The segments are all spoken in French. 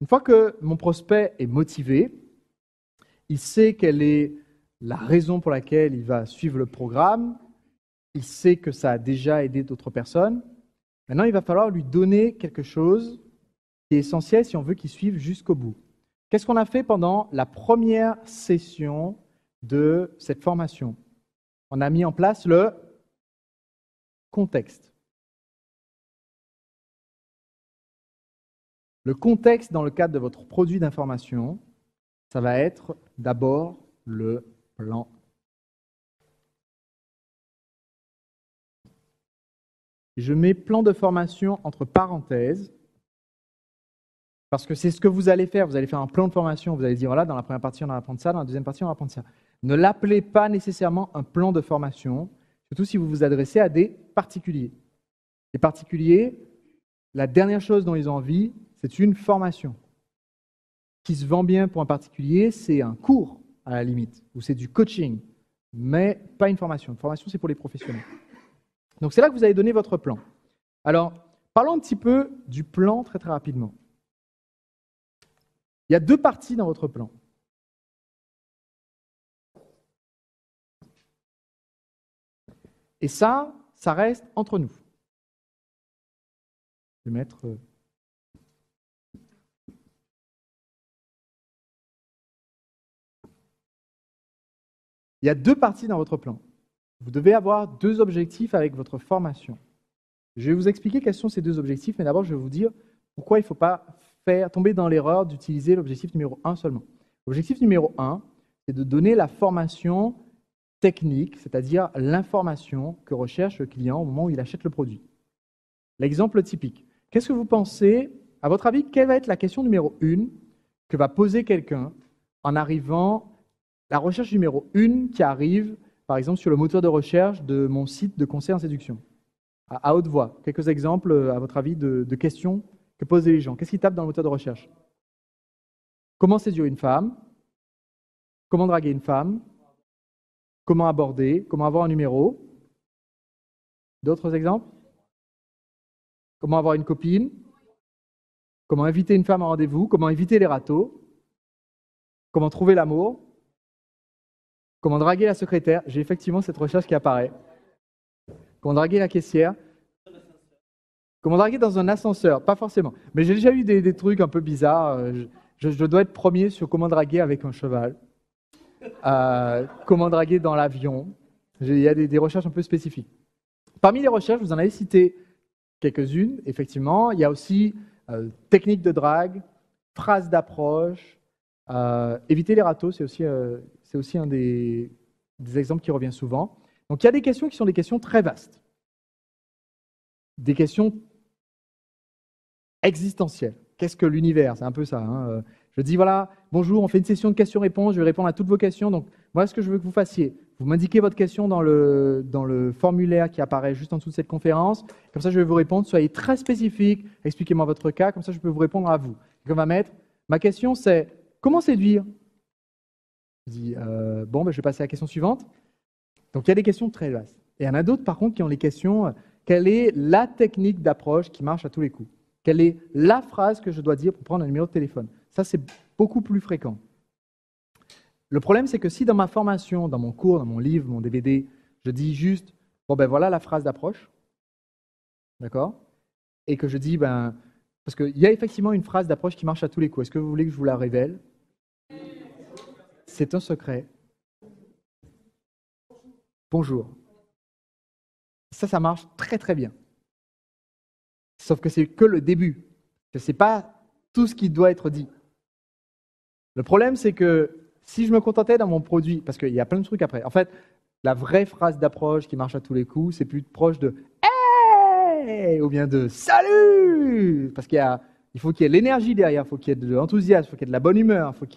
Une fois que mon prospect est motivé, il sait quelle est la raison pour laquelle il va suivre le programme, il sait que ça a déjà aidé d'autres personnes. Maintenant, il va falloir lui donner quelque chose qui est essentiel si on veut qu'il suive jusqu'au bout. Qu'est-ce qu'on a fait pendant la première session de cette formation? On a mis en place le contexte. Le contexte dans le cadre de votre produit d'information, ça va être d'abord le plan. Je mets plan de formation entre parenthèses parce que c'est ce que vous allez faire. Vous allez faire un plan de formation. Vous allez dire, voilà, dans la première partie, on va apprendre ça. Dans la deuxième partie, on va apprendre ça. Ne l'appelez pas nécessairement un plan de formation, surtout si vous vous adressez à des particuliers. Les particuliers, la dernière chose dont ils ont envie, c'est une formation. Ce qui se vend bien pour un particulier, c'est un cours, à la limite, ou c'est du coaching, mais pas une formation. Une formation, c'est pour les professionnels. Donc, c'est là que vous allez donner votre plan. Alors, parlons un petit peu du plan très, très rapidement. Il y a deux parties dans votre plan. Et ça reste entre nous. Je vais mettre... Il y a deux parties dans votre plan. Vous devez avoir deux objectifs avec votre formation. Je vais vous expliquer quels sont ces deux objectifs, mais d'abord, je vais vous dire pourquoi il ne faut pas tomber dans l'erreur d'utiliser l'objectif numéro 1 seulement. L'objectif numéro 1, c'est de donner la formation technique, c'est-à-dire l'information que recherche le client au moment où il achète le produit. L'exemple typique. Qu'est-ce que vous pensez, à votre avis, quelle va être la question numéro 1 que va poser quelqu'un en arrivant, la recherche numéro 1 qui arrive, par exemple, sur le moteur de recherche de mon site de conseil en séduction? À haute voix, quelques exemples, à votre avis, de questions que posent les gens. Qu'est-ce qu'ils tapent dans le moteur de recherche? Comment séduire une femme? Comment draguer une femme? Comment aborder? Comment avoir un numéro? D'autres exemples? Comment avoir une copine? Comment inviter une femme à rendez-vous? Comment éviter les râteaux? Comment trouver l'amour? Comment draguer la secrétaire? J'ai effectivement cette recherche qui apparaît. Comment draguer la caissière? Comment draguer dans un ascenseur? Pas forcément. Mais j'ai déjà eu des trucs un peu bizarres. Je dois être premier sur comment draguer avec un cheval. Comment draguer dans l'avion. Il y a des recherches un peu spécifiques. Parmi les recherches, vous en avez cité quelques-unes, effectivement. Il y a aussi technique de drague, phrases d'approche, éviter les râteaux, c'est aussi un des exemples qui revient souvent. Donc il y a des questions qui sont des questions très vastes. Des questions existentielles. Qu'est-ce que l'univers? C'est un peu ça. Hein. Je dis, voilà, bonjour, on fait une session de questions-réponses, je vais répondre à toutes vos questions. Donc, voilà ce que je veux que vous fassiez. Vous m'indiquez votre question dans le formulaire qui apparaît juste en dessous de cette conférence. Comme ça, je vais vous répondre. Soyez très spécifique, expliquez-moi votre cas, comme ça, je peux vous répondre à vous. Donc, on va mettre, ma question, c'est, comment séduire? Je dis, bon, ben, je vais passer à la question suivante. Donc, il y a des questions très vastes. Et il y en a d'autres, par contre, qui ont les questions, quelle est la technique d'approche qui marche à tous les coups? Quelle est la phrase que je dois dire pour prendre un numéro de téléphone? Ça, c'est beaucoup plus fréquent. Le problème, c'est que si dans ma formation, dans mon cours, dans mon livre, mon DVD, je dis juste, bon ben voilà la phrase d'approche, d'accord? Et que je dis, ben, parce qu'il y a effectivement une phrase d'approche qui marche à tous les coups. Est-ce que vous voulez que je vous la révèle? C'est un secret. Bonjour. Ça marche très très bien. Sauf que c'est que le début. Ce n'est pas tout ce qui doit être dit. Le problème, c'est que si je me contentais dans mon produit, parce qu'il y a plein de trucs après. En fait, la vraie phrase d'approche qui marche à tous les coups, c'est plus proche de « Hey !» ou bien de « Salut !» Parce qu'il faut qu'il y ait l'énergie derrière, il faut qu'il y ait de l'enthousiasme, il faut qu'il y ait de la bonne humeur, il faut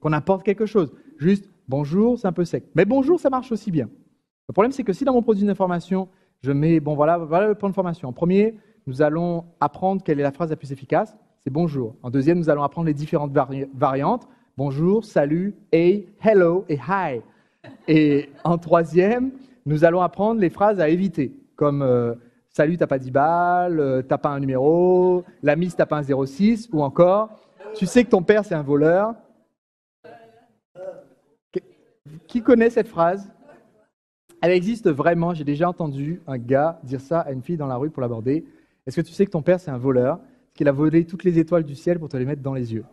qu'on apporte quelque chose. Juste « Bonjour », c'est un peu sec. Mais « Bonjour », ça marche aussi bien. Le problème, c'est que si dans mon produit d'information, je mets « Bon, voilà le plan de formation ». En premier, nous allons apprendre quelle est la phrase la plus efficace, c'est « Bonjour ». En deuxième, nous allons apprendre les différentes variantes. Bonjour, salut, hey, hello et hi. Et en troisième, nous allons apprendre les phrases à éviter, comme salut, t'as pas 10 balles, t'as pas un numéro, la mise, t'as pas un 06, ou encore Tu sais que ton père, c'est un voleur. Qui connaît cette phrase? Elle existe vraiment. J'ai déjà entendu un gars dire ça à une fille dans la rue pour l'aborder. Est-ce que tu sais que ton père, c'est un voleur? Parce qu'il a volé toutes les étoiles du ciel pour te les mettre dans les yeux.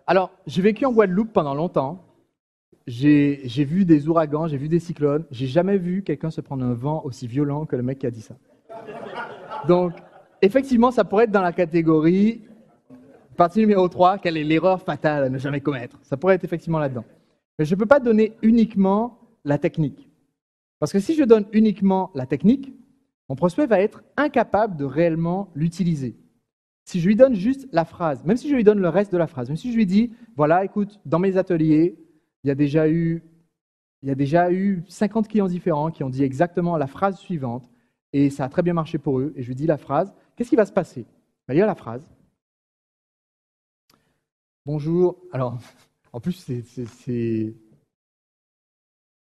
Alors, j'ai vécu en Guadeloupe pendant longtemps. J'ai vu des ouragans, j'ai vu des cyclones. J'ai jamais vu quelqu'un se prendre un vent aussi violent que le mec qui a dit ça. Donc, effectivement, ça pourrait être dans la catégorie, partie numéro 3, quelle est l'erreur fatale à ne jamais commettre. Ça pourrait être effectivement là-dedans. Mais je ne peux pas donner uniquement la technique. Parce que si je donne uniquement la technique, mon prospect va être incapable de réellement l'utiliser. Si je lui donne juste la phrase, même si je lui donne le reste de la phrase, même si je lui dis, voilà, écoute, dans mes ateliers, il y a déjà eu 50 clients différents qui ont dit exactement la phrase suivante, et ça a très bien marché pour eux, et je lui dis la phrase, qu'est-ce qui va se passer? Il va lire la phrase. Bonjour, alors, en plus, c'est...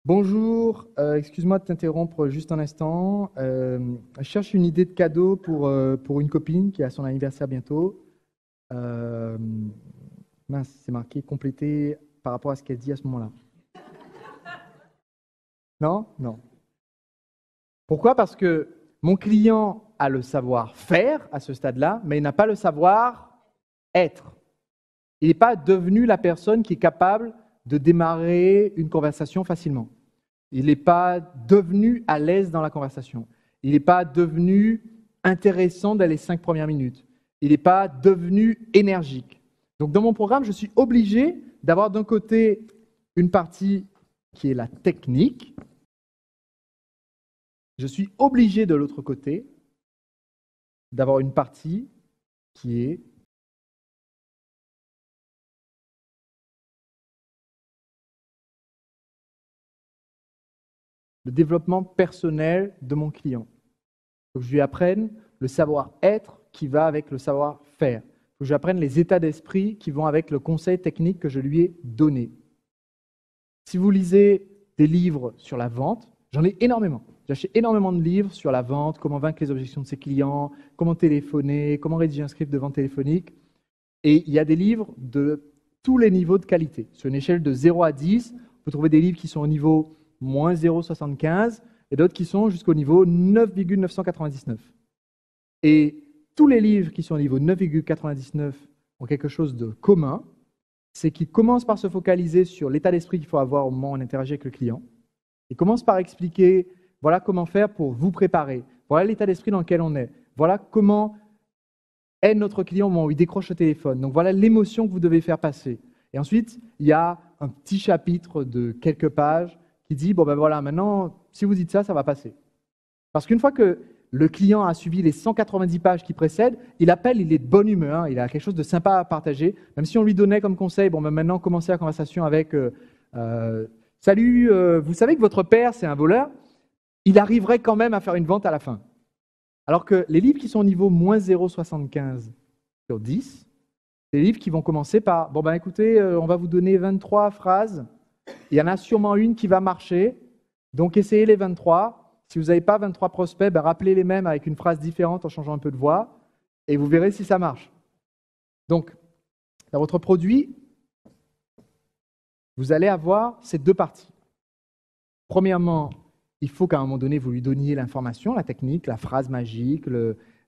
Bonjour, excuse-moi de t'interrompre juste un instant. Je cherche une idée de cadeau pour une copine qui a son anniversaire bientôt. Mince, c'est marqué compléter par rapport à ce qu'elle dit à ce moment-là. Non? Non. Pourquoi? Parce que mon client a le savoir-faire à ce stade-là, mais il n'a pas le savoir-être. Il n'est pas devenu la personne qui est capable de démarrer une conversation facilement. Il n'est pas devenu à l'aise dans la conversation. Il n'est pas devenu intéressant dans les 5 premières minutes. Il n'est pas devenu énergique. Donc dans mon programme, je suis obligé d'avoir d'un côté une partie qui est la technique. Je suis obligé de l'autre côté d'avoir une partie qui est le développement personnel de mon client. Il faut que je lui apprenne le savoir-être qui va avec le savoir-faire. Il faut que je lui apprenne les états d'esprit qui vont avec le conseil technique que je lui ai donné. Si vous lisez des livres sur la vente, j'en ai énormément. J'ai acheté énormément de livres sur la vente, comment vaincre les objections de ses clients, comment téléphoner, comment rédiger un script de vente téléphonique. Et il y a des livres de tous les niveaux de qualité. Sur une échelle de 0 à 10, vous trouvez des livres qui sont au niveau moins 0,75 et d'autres qui sont jusqu'au niveau 9,999. Et tous les livres qui sont au niveau 9,99 ont quelque chose de commun, c'est qu'ils commencent par se focaliser sur l'état d'esprit qu'il faut avoir au moment où on interagit avec le client. Ils commencent par expliquer, voilà comment faire pour vous préparer, voilà l'état d'esprit dans lequel on est, voilà comment est notre client au moment où il décroche le téléphone. Donc voilà l'émotion que vous devez faire passer. Et ensuite, il y a un petit chapitre de quelques pages qui dit, bon ben voilà, maintenant, si vous dites ça, ça va passer. Parce qu'une fois que le client a suivi les 190 pages qui précèdent, il appelle, il est de bonne humeur, il a quelque chose de sympa à partager. Même si on lui donnait comme conseil, bon ben maintenant, commencez la conversation avec salut, vous savez que votre père, c'est un voleur, il arriverait quand même à faire une vente à la fin. Alors que les livres qui sont au niveau moins 0,75 sur 10, c'est les livres qui vont commencer par, bon ben écoutez, on va vous donner 23 phrases, il y en a sûrement une qui va marcher, donc essayez les 23. Si vous n'avez pas 23 prospects, ben rappelez les mêmes avec une phrase différente en changeant un peu de voix, et vous verrez si ça marche. Donc, dans votre produit, vous allez avoir ces deux parties. Premièrement, il faut qu'à un moment donné, vous lui donniez l'information, la technique, la phrase magique,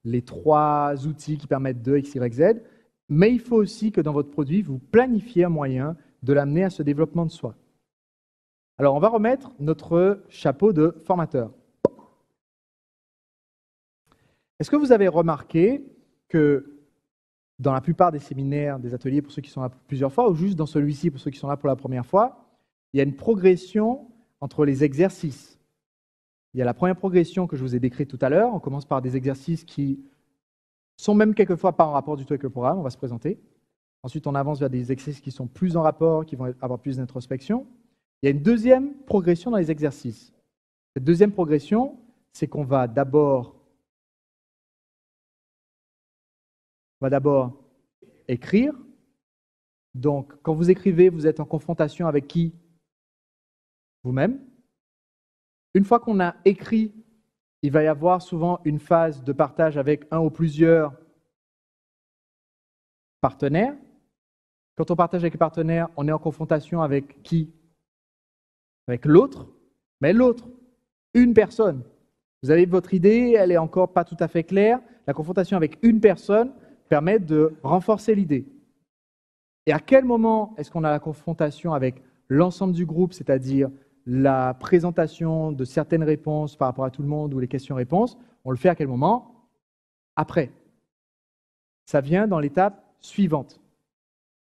les 3 outils qui permettent de X, Y, Z. Mais il faut aussi que dans votre produit, vous planifiez un moyen de l'amener à ce développement de soi. Alors, on va remettre notre chapeau de formateur. Est-ce que vous avez remarqué que dans la plupart des séminaires, des ateliers, pour ceux qui sont là plusieurs fois, ou juste dans celui-ci, pour ceux qui sont là pour la première fois, il y a une progression entre les exercices. Il y a la première progression que je vous ai décrite tout à l'heure. On commence par des exercices qui sont même quelquefois pas en rapport du tout avec le programme, on va se présenter. Ensuite, on avance vers des exercices qui sont plus en rapport, qui vont avoir plus d'introspection. Il y a une deuxième progression dans les exercices. Cette deuxième progression, c'est qu'on va d'abord écrire. Donc, quand vous écrivez, vous êtes en confrontation avec qui? Vous-même. Une fois qu'on a écrit, il va y avoir souvent une phase de partage avec un ou plusieurs partenaires. Quand on partage avec les partenaires, on est en confrontation avec qui? Avec l'autre, mais l'autre, une personne. Vous avez votre idée, elle n'est encore pas tout à fait claire. La confrontation avec une personne permet de renforcer l'idée. Et à quel moment est-ce qu'on a la confrontation avec l'ensemble du groupe, c'est-à-dire la présentation de certaines réponses par rapport à tout le monde ou les questions-réponses? On le fait à quel moment? Après. Ça vient dans l'étape suivante.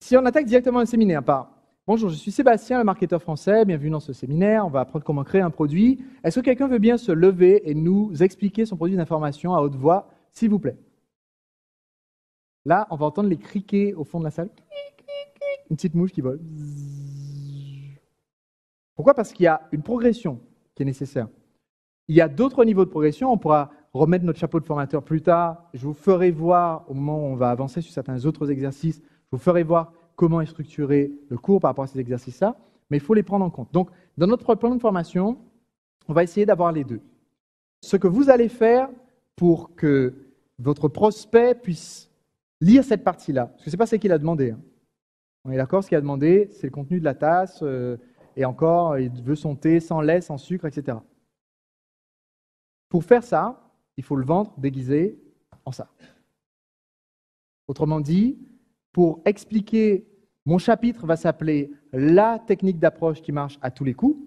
Si on attaque directement le séminaire par « Bonjour, je suis Sébastien, le marketeur français, bienvenue dans ce séminaire, on va apprendre comment créer un produit. Est-ce que quelqu'un veut bien se lever et nous expliquer son produit d'information à haute voix, s'il vous plaît ?» Là, on va entendre les criquets au fond de la salle. Une petite mouche qui vole. Pourquoi? Parce qu'il y a une progression qui est nécessaire. Il y a d'autres niveaux de progression. On pourra remettre notre chapeau de formateur plus tard. Je vous ferai voir, au moment où on va avancer sur certains autres exercices, je vous ferai voir comment est structuré le cours par rapport à ces exercices-là, mais il faut les prendre en compte. Donc, dans notre plan de formation, on va essayer d'avoir les deux. Ce que vous allez faire pour que votre prospect puisse lire cette partie-là, parce que ce n'est pas ce qu'il a demandé. On est d'accord, ce qu'il a demandé, c'est le contenu de la tasse, et encore, il veut son thé sans lait, sans sucre, etc. Pour faire ça, il faut le vendre déguisé en ça. Autrement dit, pour expliquer, mon chapitre va s'appeler « La technique d'approche qui marche à tous les coups ».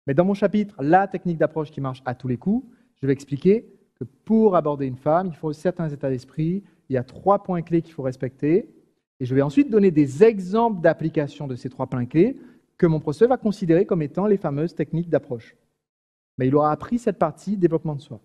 Mais dans mon chapitre « La technique d'approche qui marche à tous les coups », je vais expliquer que pour aborder une femme, il faut certains états d'esprit, il y a 3 points clés qu'il faut respecter. Et je vais ensuite donner des exemples d'application de ces 3 points clés que mon prospect va considérer comme étant les fameuses techniques d'approche. Mais il aura appris cette partie développement de soi.